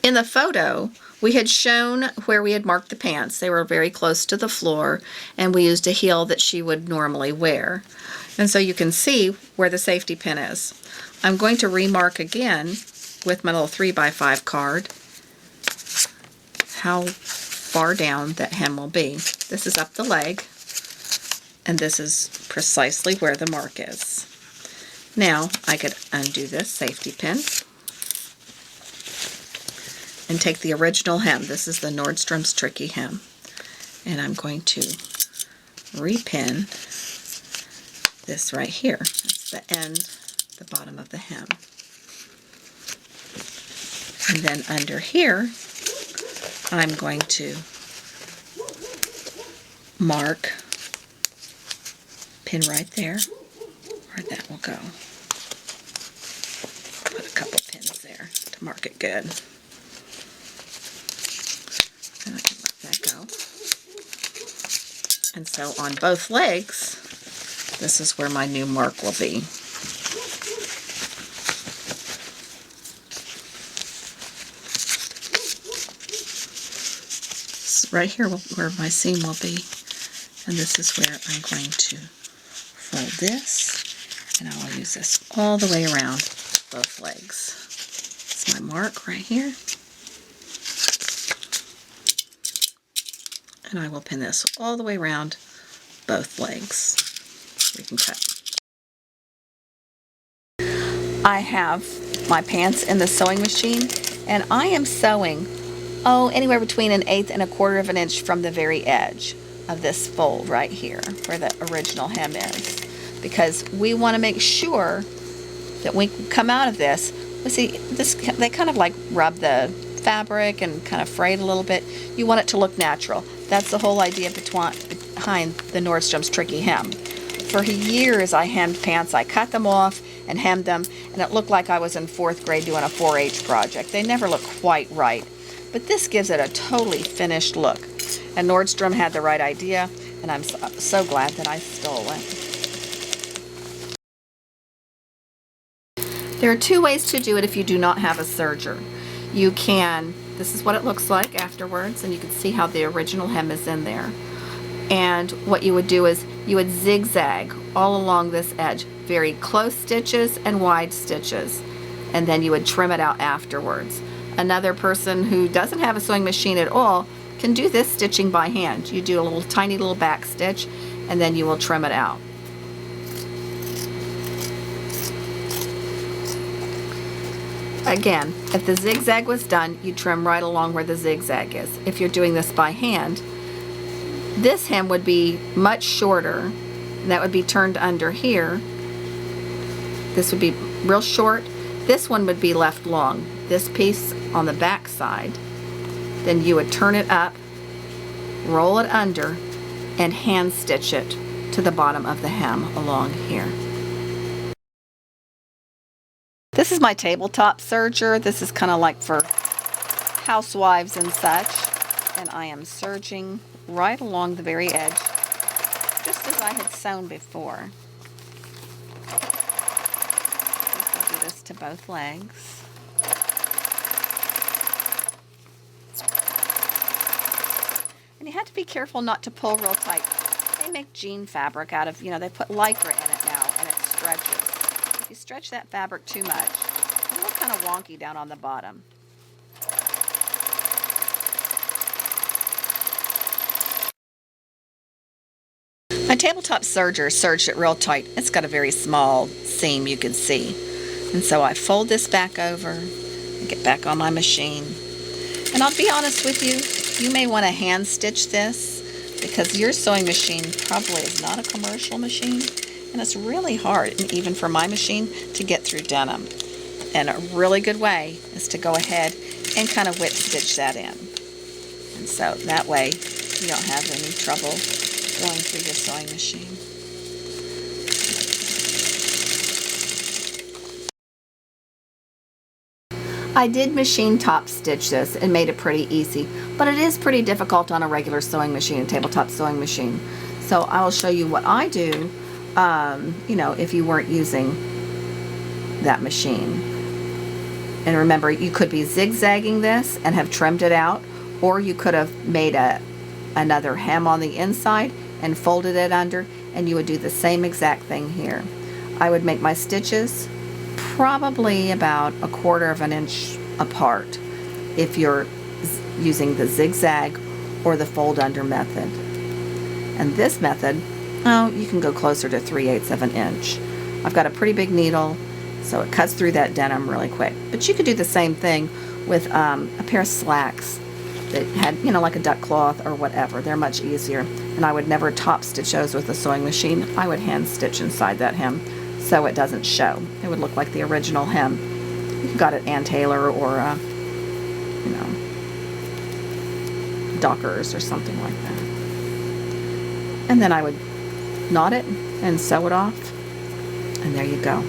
In the photo, we had shown where we had marked the pants. They were very close to the floor, and we used a heel that she would normally wear. And so you can see where the safety pin is. I'm going to remark again with my little 3x5 card how far down that hem will be. This is up the leg, and this is precisely where the mark is. Now I could undo this safety pin and take the original hem. This is the Nordstrom's Tricky hem, and I'm going to repin this right here. That's the end, the bottom of the hem. And then under here, I'm going to mark, pin right there, where that will go. Put a couple pins there to mark it good. And I can let that go. And so on both legs, this is where my new mark will be. Right here where my seam will be, and this is where I'm going to fold this, and I will use this all the way around both legs. It's my mark right here, and I will pin this all the way around both legs. We can cut. I have my pants in the sewing machine, and I am sewing anywhere between 1/8 and 1/4 of an inch from the very edge of this fold right here where the original hem is, because we want to make sure that when we come out of this, we see this, they kind of like rub the fabric and kind of fray it a little bit. You want it to look natural. That's the whole idea behind the Nordstrom's Tricky hem. For years I hemmed pants. I cut them off and hemmed them, and it looked like I was in 4th grade doing a 4-H project. They never look quite right. But this gives it a totally finished look. And Nordstrom had the right idea, and I'm so glad that I stole it. There are 2 ways to do it if you do not have a serger. You can, this is what it looks like afterwards, and you can see how the original hem is in there. And what you would do is you would zigzag all along this edge, very close stitches and wide stitches, and then you would trim it out afterwards. Another person who doesn't have a sewing machine at all can do this stitching by hand. You do a little tiny little back stitch, and then you will trim it out. Again, if the zigzag was done, you trim right along where the zigzag is. If you're doing this by hand, this hem would be much shorter, and that would be turned under here. This would be real short. This one would be left long. This piece on the back side, then you would turn it up, roll it under, and hand stitch it to the bottom of the hem along here. This is my tabletop serger. This is kind of like for housewives and such, and I am serging right along the very edge, just as I had sewn before. I'll do this to both legs. And you have to be careful not to pull real tight. They make jean fabric out of, they put lycra in it now, and it stretches. If you stretch that fabric too much, it'll look kind of wonky down on the bottom. My tabletop serger serged it real tight. It's got a very small seam, you can see. And so I fold this back over and get back on my machine. And I'll be honest with you, you may want to hand stitch this because your sewing machine probably is not a commercial machine, and it's really hard, and even for my machine, to get through denim. And a really good way is to go ahead and kind of whip stitch that in. And so that way you don't have any trouble going through your sewing machine. I did machine top stitch this and made it pretty easy, but it is pretty difficult on a regular sewing machine, a tabletop sewing machine. So I will show you what I do, if you weren't using that machine. And remember, you could be zigzagging this and have trimmed it out, or you could have made another hem on the inside and folded it under, and you would do the same exact thing here. I would make my stitches probably about 1/4 of an inch apart if you're using the zigzag or the fold under method. And this method, oh, you can go closer to 3/8 of an inch. I've got a pretty big needle, so it cuts through that denim really quick. But you could do the same thing with a pair of slacks that had, you know, like a duck cloth or whatever. They're much easier. And I would never top stitch those with a sewing machine. I would hand stitch inside that hem so it doesn't show. It would look like the original hem. You got it Ann Taylor or, you know, Dockers or something like that. And then I would knot it and sew it off. And there you go.